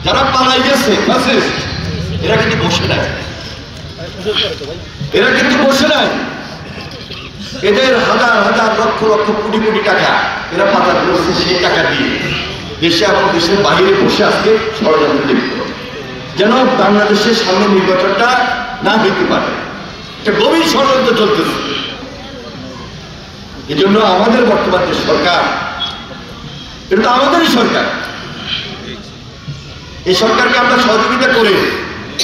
যারা পালাই গেছে ফ্যাসিস্ট, এরা কিন্তু বসে নাই, এরা কিন্তু বসে নাই। এদের হাজার হাজার লক্ষ লক্ষ কোটি কোটি টাকা এরা পাচার করছে, সেই টাকা দিয়ে দেশে এবং দেশের বাইরে বসে আজকে ষড়যন্ত্র লিপ্ত, যেন বাংলাদেশের সামনে নির্বাচনটা না হইতে পারে। একটা গভীর ষড়যন্ত্র চলতেছে। এই জন্য আমাদের বর্তমান যে সরকার, এটা তো আমাদেরই সরকার। এই সরকারকে আমরা সহযোগিতা করে,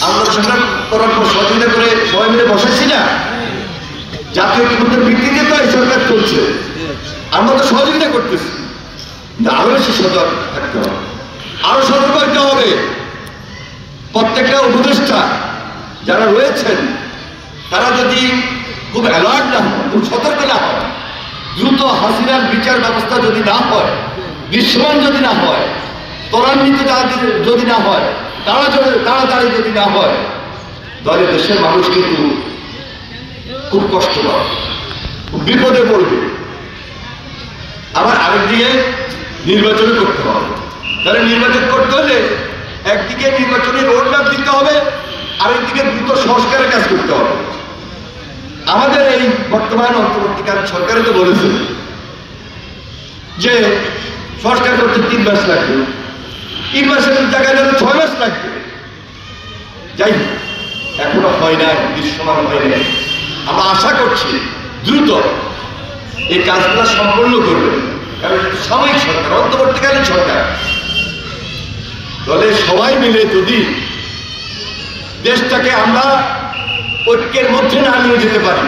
আমরা সরকার করার পর সহযোগিতা করে সবাই মিলে বসাইছি না, জাতীয় ঐক্যমত্যের ভিত্তিতে তো এই সরকার চলছে, আমরা তো সহযোগিতা করতেছি। আরো বেশি সতর্ক থাকতে হবে, আরো সতর্ক হইতে হবে। প্রত্যেকটা উপদেষ্টা যারা রয়েছেন তারা যদি খুব অ্যালার্ট না হয়, খুব সতর্ক না হয়, দ্রুত হাসিনার বিচার ব্যবস্থা যদি না হয়, দৃশ্যমান যদি না হয়, ত্বরান্বিত যদি না হয়, তাড়াতাড়ি যদি না হয়, তাহলে দেশের মানুষ কিন্তু খুব কষ্ট পাবে, খুব বিপদে পড়বে। আবার আরেকদিকে নির্বাচন করতে হবে। তাহলে নির্বাচন করতে হলে একদিকে নির্বাচনী রোড ম্যাপ দিতে হবে, আরেকদিকে দ্রুত সংস্কারের কাজ করতে হবে। আমাদের এই বর্তমান অন্তর্বর্তীকালীন সরকারে তো বলেছে যে সংস্কার করতে 3 মাস লাগবে, 3 মাসের জায়গায় যেন 6 মাস লাগবে। যাই হোক, এখনো হয় না, দৃশ্যমান হয় না। আমরা আশা করছি দ্রুত এই কাজগুলো সম্পন্ন করবে, কারণ সাময়িক সরকার, অন্তর্বর্তীকালীন সরকার। দলে সবাই মিলে যদি দেশটাকে আমরা ঐক্যের মধ্যে না নিয়ে যেতে পারি,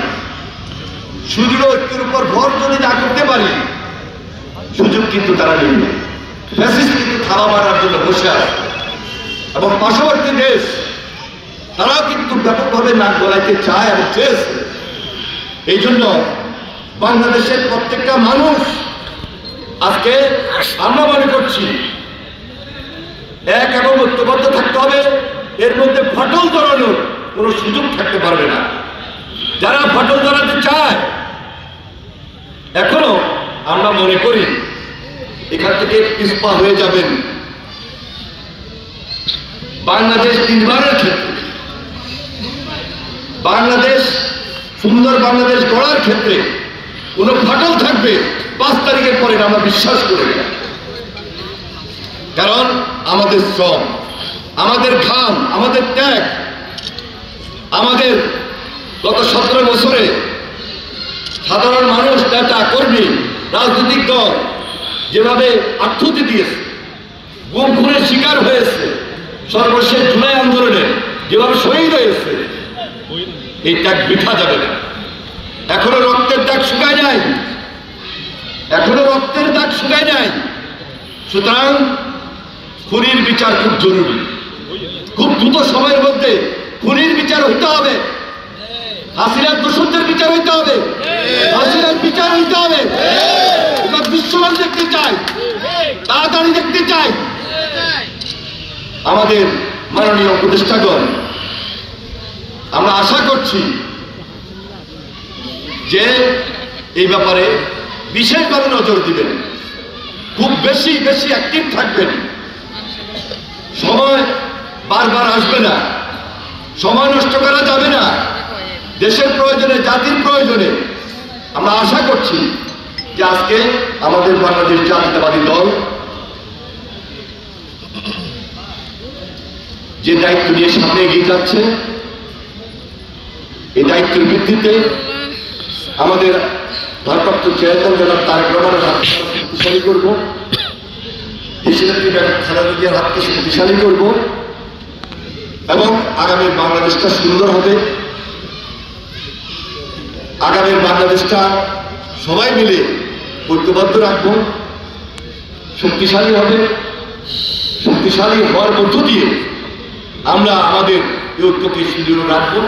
সুদৃঢ় ঐক্যের উপর ভর যদি না করতে পারি, সুযোগ কিন্তু তারা নেবে। ফ্যাসিস্ট কিন্তু থাবা মারার জন্য বসে আছে, এবং পার্শ্ববর্তী দেশ তারাও কিন্তু ব্যাপকভাবে নাক গলাইতে চায় এবং চেয়েছে। এই জন্য বাংলাদেশের প্রত্যেকটা মানুষ আজকে আমরা মনে করছি এক এবং ঐক্যবদ্ধ থাকতে হবে। এর মধ্যে ফাটল ধরানোর কোনো সুযোগ থাকতে পারবে না। যারা ফাটল ধরাতে চায়, এখনো আমরা মনে করি এখান থেকে পিছপা হয়ে যাবেন। বাংলাদেশ নির্মাণের ক্ষেত্রে, বাংলাদেশ সুন্দর বাংলাদেশ গড়ার ক্ষেত্রে কোনো ফাটল থাকবে 5 তারিখের পরে, আমরা বিশ্বাস করি না। কারণ আমাদের শ্রম, আমাদের ঘাম, আমাদের ত্যাগ, আমাদের গত 17 বছরে সাধারণ মানুষ, নেতা কর্মী, রাজনৈতিক দল যেভাবে আত্মহত্যা দিয়েছে, গুম খুনের শিকার হয়েছে, সর্বশেষ জুলাই আন্দোলনে যেভাবে শহীদ হয়েছে, এই ত্যাগ বৃথা যাবে না। এখনো রক্তের দাগ শুকায় নাই, এখনো রক্তের দাগ শুকায় নাই। সুতরাং খুনির বিচার খুব জরুরি, খুব দ্রুত সময়ের মধ্যে খুনির বিচার হইতে হবে, হাসিনার দোষীদের বিচার হইতে হবে, হাসিনার বিচার হইতে হবে। আমরা দৃশ্যমান দেখতে চাই, তাড়াতাড়ি দেখতে চাই। আমাদের মাননীয় উপদেষ্টাগণ, আমরা আশা করছি যে এই ব্যাপারে বিশেষভাবে নজর দিবেন, খুব বেশি বেশি অ্যাক্টিভ থাকবেন। সময় বারবার আসবে না, সময় নষ্ট করা যাবে না। দেশের প্রয়োজনে, জাতির প্রয়োজনে আমরা আশা করছি যে আজকে আমাদের বাংলাদেশ জাতীয়তাবাদী দল যে দায়িত্ব নিয়ে সামনে এগিয়ে যাচ্ছে, এই দায়িত্বের ভিত্তিতে আমাদের ভারপ্রাপ্ত চেয়ারম্যান জনাব তারেক রহমানের হাতকে শক্তিশালী করব, দেশনেত্রী বেগম খালেদা জিয়ার হাতকে শক্তিশালী করব, এবং আগামীর বাংলাদেশটা সুন্দর হবে। আগামীর বাংলাদেশটা সবাই মিলে ঐক্যবদ্ধ রাখব, শক্তিশালী হবে। শক্তিশালী হওয়ার মধ্য দিয়ে আমরা আমাদের এই ঐক্যকে সুদৃঢ় রাখবো।